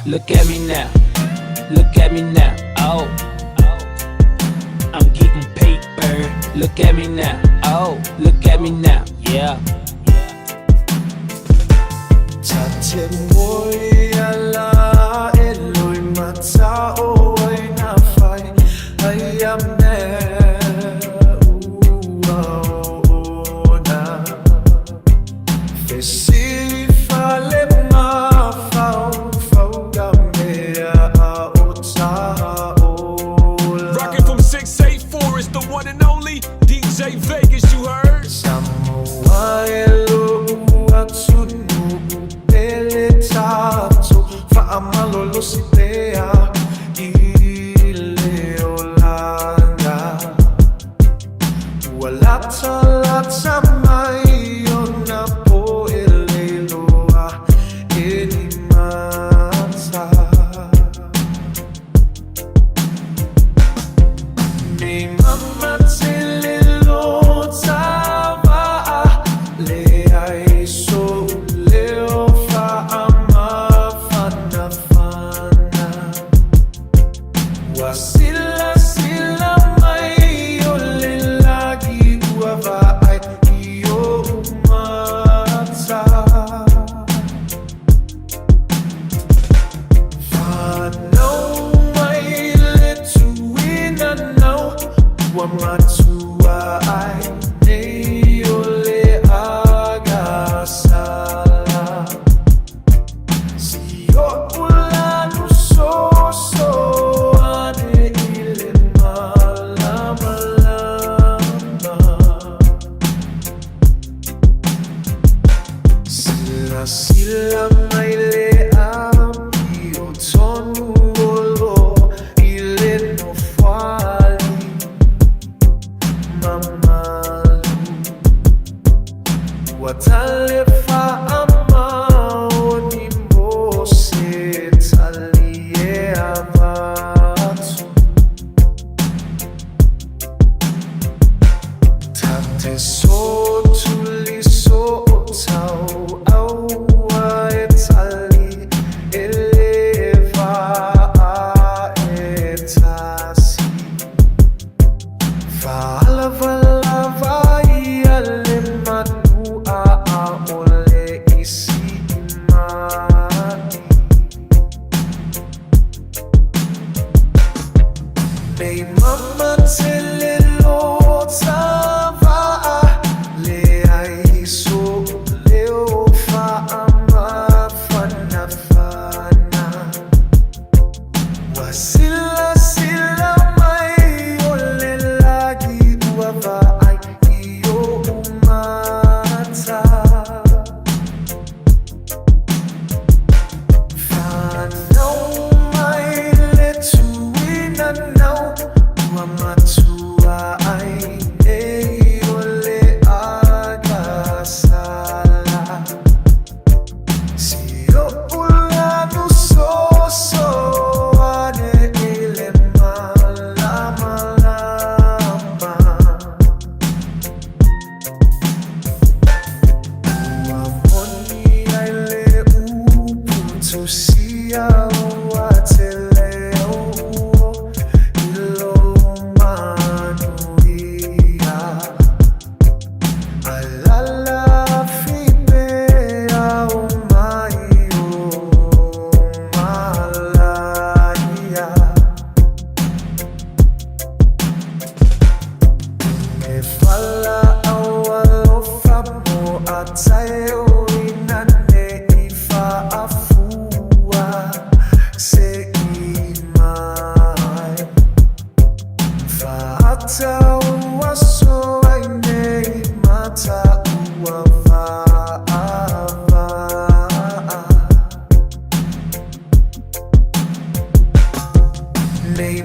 Look at me now, look at me now, oh. I'm getting paper, look at me now, oh. Look at me now, yeah. Tate mo'y ala e loimata o ay nafay ayam ne uaona Fesi fale ma fau gamea a otaola Rockin' from 684 is the one and only DJ Vegas, you heard? Samoa elo uatsunu Tato faamalolo si Tea ileolanga Walata mai ona po eleloa enimata Ni mama telelo tava le ai so Sila mai ole lagi uava ai iyo umata Whanau mai le tuina nau Ua matua ai nei ole agasala Si o ulanu so Sila mai le ami o tonu olo I le no whali mamalu Ua tale whaama o ni mo se tali e avatu Tate so tuli so o tau May mama telelo tava le ai so leo fa'ama fana Wasila mai ole lagi uava ai iyo umata Whanau mai le tuina nau Ua matua ai nei ole agasala Si o ulanu so ane ele malama Ua moni ai le uputu sia ua te leo ilo manuia Alala fipea o mai o malaia Me fala au alofa mo atai o inane I faafua se I mai Fa'ata ua so ai nei mata ua va'ava Nei